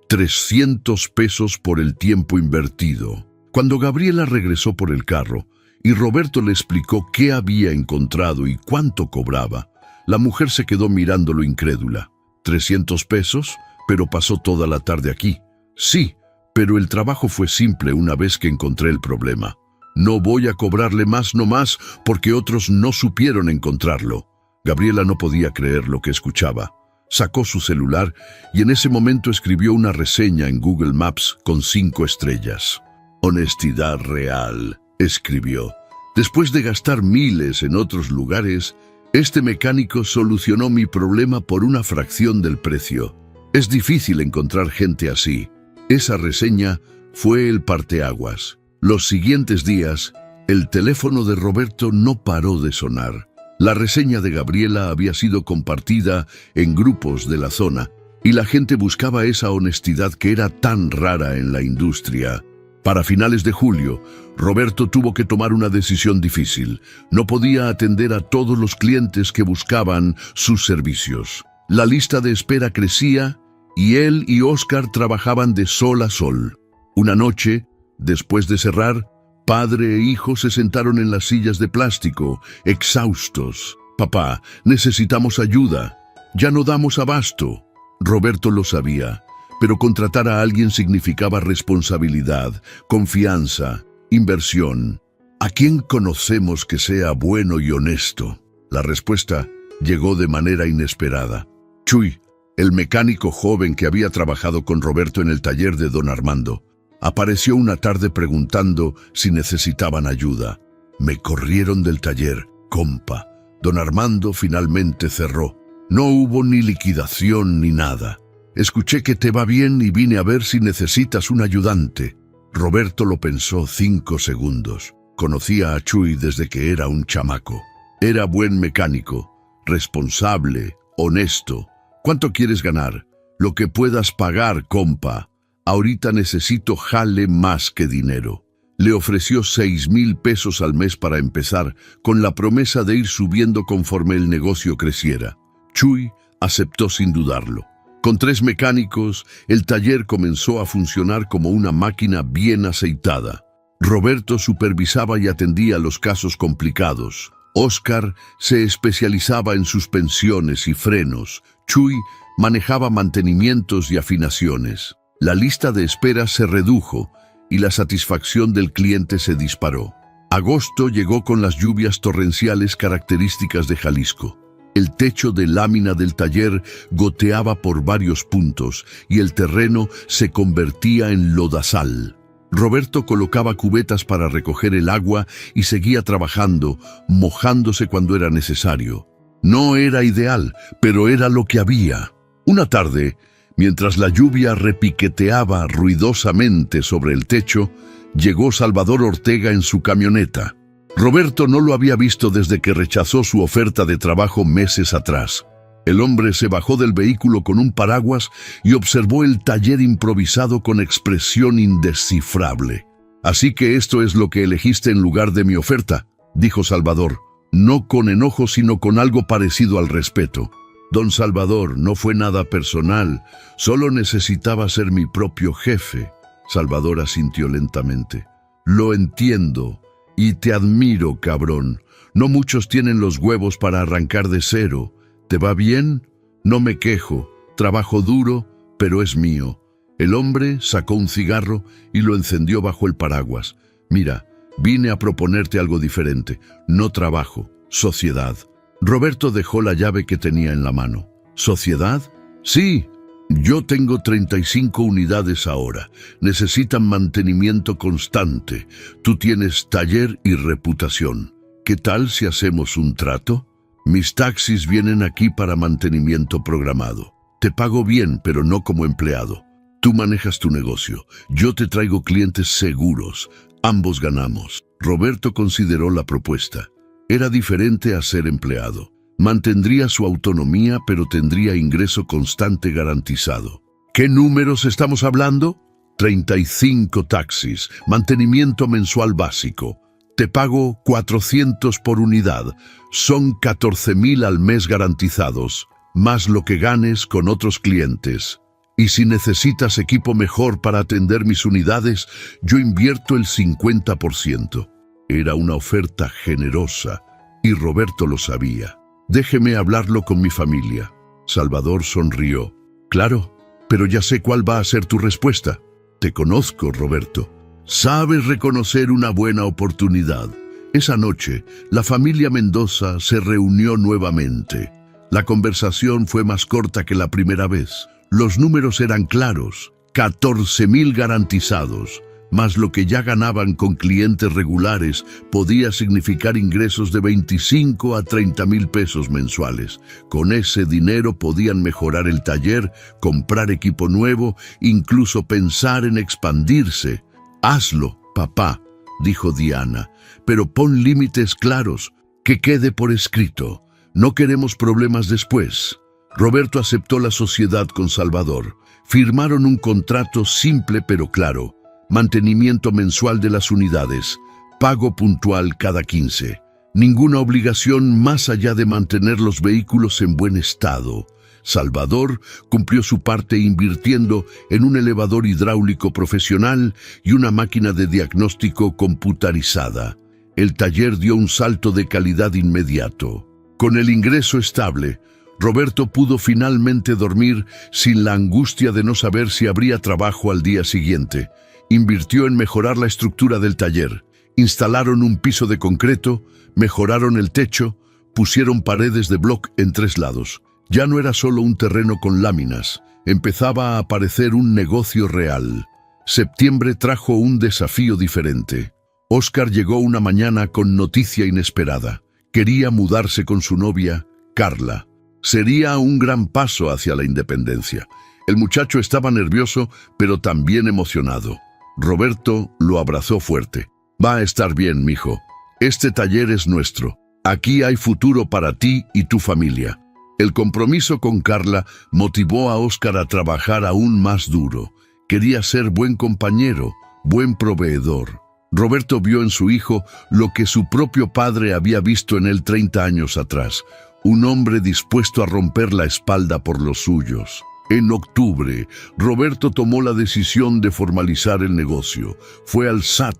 300 pesos por el tiempo invertido. Cuando Gabriela regresó por el carro y Roberto le explicó qué había encontrado y cuánto cobraba, la mujer se quedó mirándolo incrédula. ¿300 pesos? Pero pasó toda la tarde aquí. Sí, pero el trabajo fue simple una vez que encontré el problema. No voy a cobrarle más nomás porque otros no supieron encontrarlo. Gabriela no podía creer lo que escuchaba. Sacó su celular y en ese momento escribió una reseña en Google Maps con 5 estrellas. Honestidad real, escribió. Después de gastar miles en otros lugares, este mecánico solucionó mi problema por una fracción del precio. Es difícil encontrar gente así. Esa reseña fue el parteaguas. Los siguientes días, el teléfono de Roberto no paró de sonar. La reseña de Gabriela había sido compartida en grupos de la zona y la gente buscaba esa honestidad que era tan rara en la industria. Para finales de julio, Roberto tuvo que tomar una decisión difícil. No podía atender a todos los clientes que buscaban sus servicios. La lista de espera crecía y él y Óscar trabajaban de sol a sol. Una noche, después de cerrar, padre e hijo se sentaron en las sillas de plástico, exhaustos. «Papá, necesitamos ayuda. Ya no damos abasto». Roberto lo sabía, pero contratar a alguien significaba responsabilidad, confianza, inversión. ¿A quién conocemos que sea bueno y honesto? La respuesta llegó de manera inesperada. Chuy, el mecánico joven que había trabajado con Roberto en el taller de don Armando, apareció una tarde preguntando si necesitaban ayuda. Me corrieron del taller, compa. Don Armando finalmente cerró. No hubo ni liquidación ni nada. Escuché que te va bien y vine a ver si necesitas un ayudante. Roberto lo pensó 5 segundos. Conocía a Chuy desde que era un chamaco. Era buen mecánico, responsable, honesto. ¿Cuánto quieres ganar? Lo que puedas pagar, compa. Ahorita necesito jale más que dinero. Le ofreció 6,000 pesos al mes para empezar, con la promesa de ir subiendo conforme el negocio creciera. Chuy aceptó sin dudarlo. Con 3 mecánicos, el taller comenzó a funcionar como una máquina bien aceitada. Roberto supervisaba y atendía los casos complicados. Óscar se especializaba en suspensiones y frenos. Chuy manejaba mantenimientos y afinaciones. La lista de espera se redujo y la satisfacción del cliente se disparó. Agosto llegó con las lluvias torrenciales características de Jalisco. El techo de lámina del taller goteaba por varios puntos y el terreno se convertía en lodazal. Roberto colocaba cubetas para recoger el agua y seguía trabajando, mojándose cuando era necesario. No era ideal, pero era lo que había. Una tarde, mientras la lluvia repiqueteaba ruidosamente sobre el techo, llegó Salvador Ortega en su camioneta. Roberto no lo había visto desde que rechazó su oferta de trabajo meses atrás. El hombre se bajó del vehículo con un paraguas y observó el taller improvisado con expresión indescifrable. «Así que esto es lo que elegiste en lugar de mi oferta», dijo Salvador, no con enojo sino con algo parecido al respeto. «Don Salvador, no fue nada personal, solo necesitaba ser mi propio jefe». Salvador asintió lentamente. «Lo entiendo. Y te admiro, cabrón. No muchos tienen los huevos para arrancar de cero. ¿Te va bien? No me quejo. Trabajo duro, pero es mío». El hombre sacó un cigarro y lo encendió bajo el paraguas. «Mira, vine a proponerte algo diferente. No trabajo, sociedad». Roberto dejó la llave que tenía en la mano. «¿Sociedad?» «Sí. Yo tengo 35 unidades ahora. Necesitan mantenimiento constante. Tú tienes taller y reputación. ¿Qué tal si hacemos un trato? Mis taxis vienen aquí para mantenimiento programado. Te pago bien, pero no como empleado. Tú manejas tu negocio. Yo te traigo clientes seguros. Ambos ganamos». Roberto consideró la propuesta. Era diferente a ser empleado. Mantendría su autonomía, pero tendría ingreso constante garantizado. ¿Qué números estamos hablando? 35 taxis, mantenimiento mensual básico. Te pago 400 por unidad. Son 14,000 al mes garantizados, más lo que ganes con otros clientes. Y si necesitas equipo mejor para atender mis unidades, yo invierto el 50%. Era una oferta generosa, y Roberto lo sabía. «Déjeme hablarlo con mi familia». Salvador sonrió. «Claro, pero ya sé cuál va a ser tu respuesta. Te conozco, Roberto. Sabes reconocer una buena oportunidad». Esa noche, la familia Mendoza se reunió nuevamente. La conversación fue más corta que la primera vez. Los números eran claros: 14,000 garantizados, más lo que ya ganaban con clientes regulares, podía significar ingresos de 25 a 30,000 pesos mensuales. Con ese dinero podían mejorar el taller, comprar equipo nuevo, incluso pensar en expandirse. «Hazlo, papá», dijo Diana, «pero pon límites claros, que quede por escrito. No queremos problemas después». Roberto aceptó la sociedad con Salvador. Firmaron un contrato simple pero claro. Mantenimiento mensual de las unidades, pago puntual cada 15. Ninguna obligación más allá de mantener los vehículos en buen estado. Salvador cumplió su parte invirtiendo en un elevador hidráulico profesional y una máquina de diagnóstico computarizada. El taller dio un salto de calidad inmediato. Con el ingreso estable, Roberto pudo finalmente dormir sin la angustia de no saber si habría trabajo al día siguiente. Invirtió en mejorar la estructura del taller. Instalaron un piso de concreto, mejoraron el techo, pusieron paredes de bloc en 3 lados. Ya no era solo un terreno con láminas, empezaba a aparecer un negocio real. Septiembre trajo un desafío diferente. Óscar llegó una mañana con noticia inesperada. Quería mudarse con su novia, Carla. Sería un gran paso hacia la independencia. El muchacho estaba nervioso, pero también emocionado. Roberto lo abrazó fuerte. Va a estar bien, mijo. Este taller es nuestro. Aquí hay futuro para ti y tu familia. El compromiso con Carla motivó a Óscar a trabajar aún más duro. Quería ser buen compañero, buen proveedor. Roberto vio en su hijo lo que su propio padre había visto en él 30 años atrás. Un hombre dispuesto a romper la espalda por los suyos. En octubre, Roberto tomó la decisión de formalizar el negocio. Fue al SAT,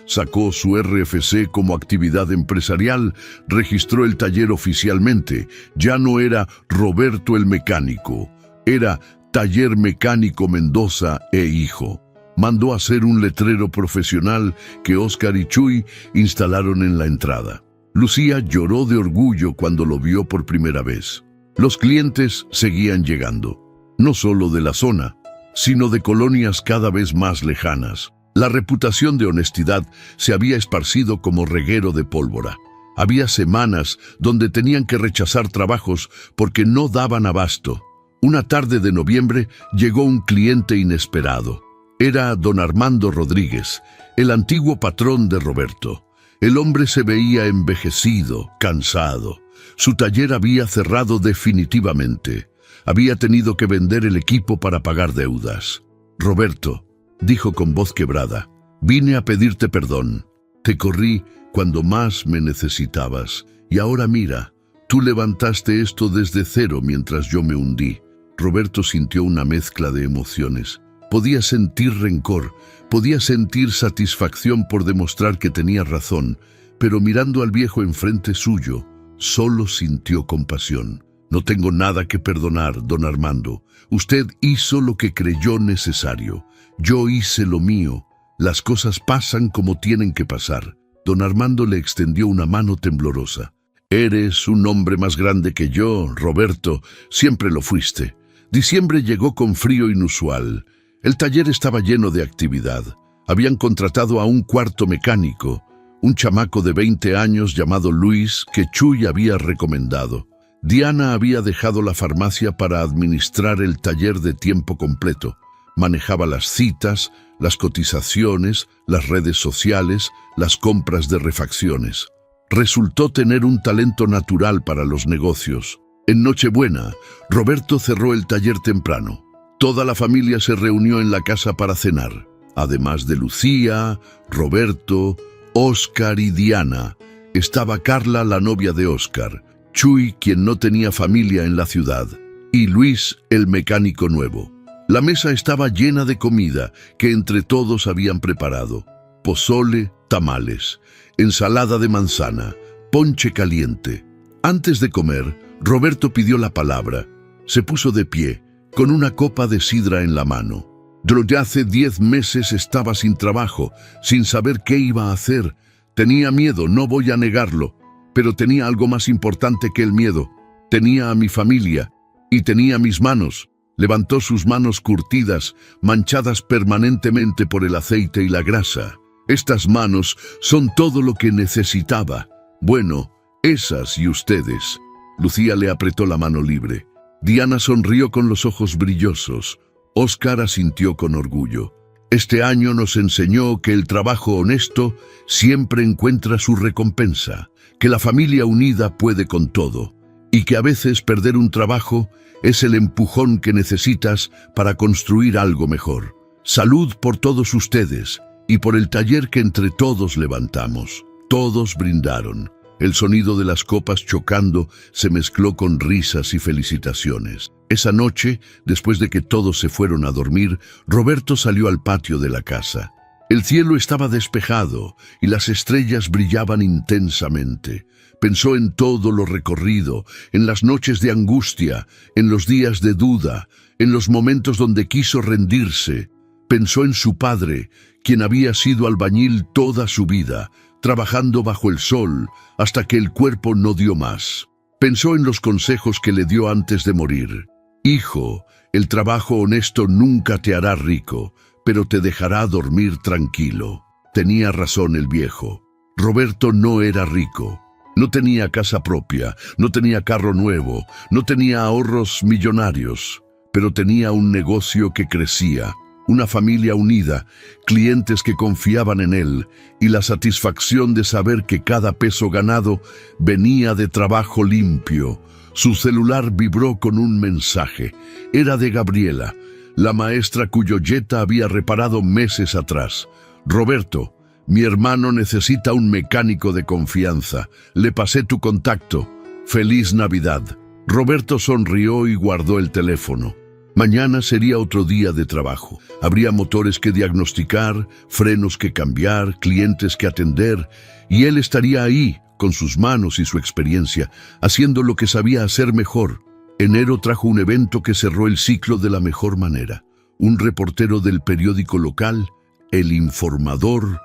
sacó su RFC como actividad empresarial, registró el taller oficialmente. Ya no era Roberto el Mecánico, era Taller Mecánico Mendoza e Hijo. Mandó hacer un letrero profesional que Óscar y Chuy instalaron en la entrada. Lucía lloró de orgullo cuando lo vio por primera vez. Los clientes seguían llegando, no solo de la zona, sino de colonias cada vez más lejanas. La reputación de honestidad se había esparcido como reguero de pólvora. Había semanas donde tenían que rechazar trabajos porque no daban abasto. Una tarde de noviembre llegó un cliente inesperado. Era don Armando Rodríguez, el antiguo patrón de Roberto. El hombre se veía envejecido, cansado. Su taller había cerrado definitivamente. Había tenido que vender el equipo para pagar deudas. Roberto, dijo con voz quebrada, vine a pedirte perdón. Te corrí cuando más me necesitabas. Y ahora mira, tú levantaste esto desde cero mientras yo me hundí. Roberto sintió una mezcla de emociones. Podía sentir rencor, podía sentir satisfacción por demostrar que tenía razón, pero mirando al viejo enfrente suyo, solo sintió compasión. No tengo nada que perdonar, don Armando. Usted hizo lo que creyó necesario. Yo hice lo mío. Las cosas pasan como tienen que pasar. Don Armando le extendió una mano temblorosa. Eres un hombre más grande que yo, Roberto. Siempre lo fuiste. Diciembre llegó con frío inusual. El taller estaba lleno de actividad. Habían contratado a un cuarto mecánico, un chamaco de 20 años llamado Luis que Chuy había recomendado. Diana había dejado la farmacia para administrar el taller de tiempo completo. Manejaba las citas, las cotizaciones, las redes sociales, las compras de refacciones. Resultó tener un talento natural para los negocios. En Nochebuena, Roberto cerró el taller temprano. Toda la familia se reunió en la casa para cenar. Además de Lucía, Roberto, Óscar y Diana, estaba Carla, la novia de Óscar, Chuy, quien no tenía familia en la ciudad, y Luis, el mecánico nuevo. La mesa estaba llena de comida que entre todos habían preparado. Pozole, tamales, ensalada de manzana, ponche caliente. Antes de comer, Roberto pidió la palabra. Se puso de pie, con una copa de sidra en la mano. Desde hace 10 meses estaba sin trabajo, sin saber qué iba a hacer. Tenía miedo, no voy a negarlo, pero tenía algo más importante que el miedo. Tenía a mi familia y tenía mis manos. Levantó sus manos curtidas, manchadas permanentemente por el aceite y la grasa. Estas manos son todo lo que necesitaba. Bueno, esas y ustedes. Lucía le apretó la mano libre. Diana sonrió con los ojos brillosos. Óscar asintió con orgullo. Este año nos enseñó que el trabajo honesto siempre encuentra su recompensa, que la familia unida puede con todo, y que a veces perder un trabajo es el empujón que necesitas para construir algo mejor. Salud por todos ustedes y por el taller que entre todos levantamos. Todos brindaron. El sonido de las copas chocando se mezcló con risas y felicitaciones. Esa noche, después de que todos se fueron a dormir, Roberto salió al patio de la casa. El cielo estaba despejado y las estrellas brillaban intensamente. Pensó en todo lo recorrido, en las noches de angustia, en los días de duda, en los momentos donde quiso rendirse. Pensó en su padre, quien había sido albañil toda su vida, trabajando bajo el sol hasta que el cuerpo no dio más. Pensó en los consejos que le dio antes de morir. Hijo, el trabajo honesto nunca te hará rico, pero te dejará dormir tranquilo. Tenía razón el viejo. Roberto no era rico. No tenía casa propia, no tenía carro nuevo, no tenía ahorros millonarios, pero tenía un negocio que crecía, una familia unida, clientes que confiaban en él y la satisfacción de saber que cada peso ganado venía de trabajo limpio. Su celular vibró con un mensaje. Era de Gabriela, la maestra cuyo Jetta había reparado meses atrás. Roberto, mi hermano necesita un mecánico de confianza. Le pasé tu contacto. ¡Feliz Navidad! Roberto sonrió y guardó el teléfono. Mañana sería otro día de trabajo. Habría motores que diagnosticar, frenos que cambiar, clientes que atender, y él estaría ahí, con sus manos y su experiencia, haciendo lo que sabía hacer mejor. Enero trajo un evento que cerró el ciclo de la mejor manera. Un reportero del periódico local, El Informador,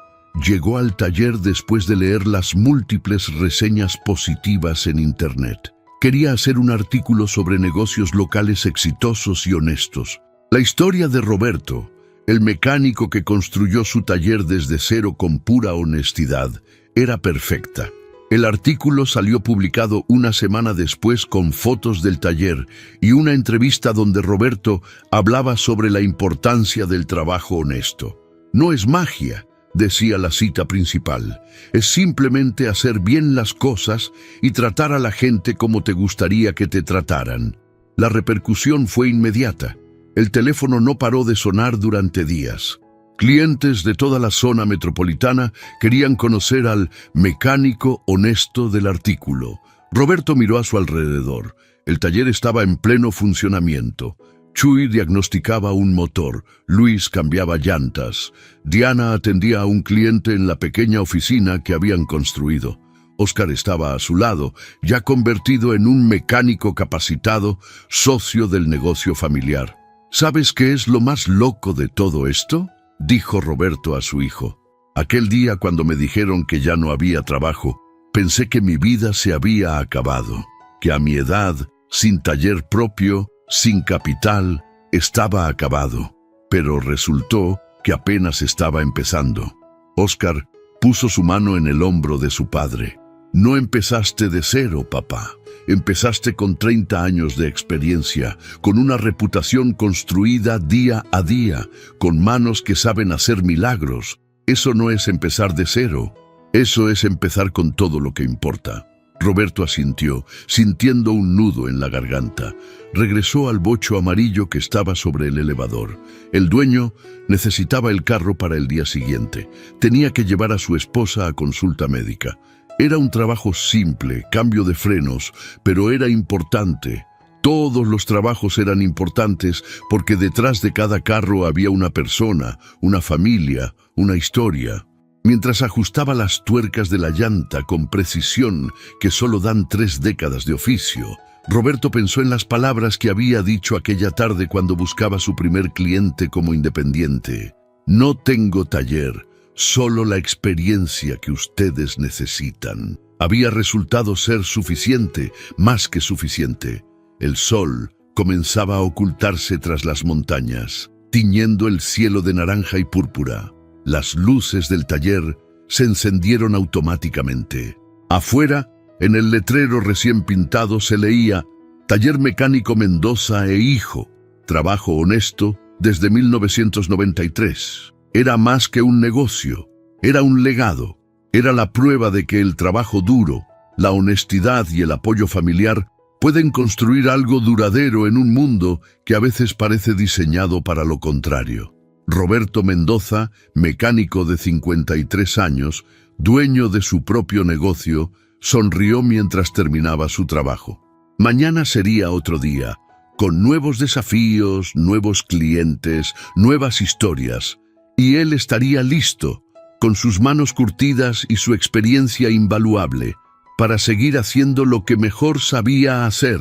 llegó al taller después de leer las múltiples reseñas positivas en Internet. Quería hacer un artículo sobre negocios locales exitosos y honestos. La historia de Roberto, el mecánico que construyó su taller desde cero con pura honestidad, era perfecta. El artículo salió publicado una semana después con fotos del taller y una entrevista donde Roberto hablaba sobre la importancia del trabajo honesto. No es magia, decía la cita principal, es simplemente hacer bien las cosas y tratar a la gente como te gustaría que te trataran. La repercusión fue inmediata. El teléfono no paró de sonar durante días. Clientes de toda la zona metropolitana querían conocer al mecánico honesto del artículo. Roberto miró a su alrededor. El taller estaba en pleno funcionamiento. Chuy diagnosticaba un motor, Luis cambiaba llantas, Diana atendía a un cliente en la pequeña oficina que habían construido. Óscar estaba a su lado, ya convertido en un mecánico capacitado, socio del negocio familiar. ¿Sabes qué es lo más loco de todo esto?, dijo Roberto a su hijo. Aquel día cuando me dijeron que ya no había trabajo, pensé que mi vida se había acabado, que a mi edad, sin taller propio, sin capital, estaba acabado, pero resultó que apenas estaba empezando. Óscar puso su mano en el hombro de su padre. No empezaste de cero, papá. Empezaste con 30 años de experiencia, con una reputación construida día a día, con manos que saben hacer milagros. Eso no es empezar de cero, eso es empezar con todo lo que importa. Roberto asintió, sintiendo un nudo en la garganta. Regresó al bocho amarillo que estaba sobre el elevador. El dueño necesitaba el carro para el día siguiente. Tenía que llevar a su esposa a consulta médica. Era un trabajo simple, cambio de frenos, pero era importante. Todos los trabajos eran importantes porque detrás de cada carro había una persona, una familia, una historia. Mientras ajustaba las tuercas de la llanta con precisión que solo dan 3 décadas de oficio, Roberto pensó en las palabras que había dicho aquella tarde cuando buscaba su primer cliente como independiente. No tengo taller, solo la experiencia que ustedes necesitan. Había resultado ser suficiente, más que suficiente. El sol comenzaba a ocultarse tras las montañas, tiñendo el cielo de naranja y púrpura. Las luces del taller se encendieron automáticamente. Afuera, en el letrero recién pintado se leía Taller Mecánico Mendoza e Hijo, trabajo honesto desde 1993. Era más que un negocio, era un legado, era la prueba de que el trabajo duro, la honestidad y el apoyo familiar pueden construir algo duradero en un mundo que a veces parece diseñado para lo contrario. Roberto Mendoza, mecánico de 53 años, dueño de su propio negocio, sonrió mientras terminaba su trabajo. Mañana sería otro día, con nuevos desafíos, nuevos clientes, nuevas historias. y él estaría listo, con sus manos curtidas y su experiencia invaluable, para seguir haciendo lo que mejor sabía hacer: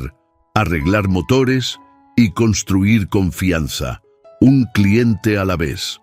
arreglar motores y construir confianza, un cliente a la vez.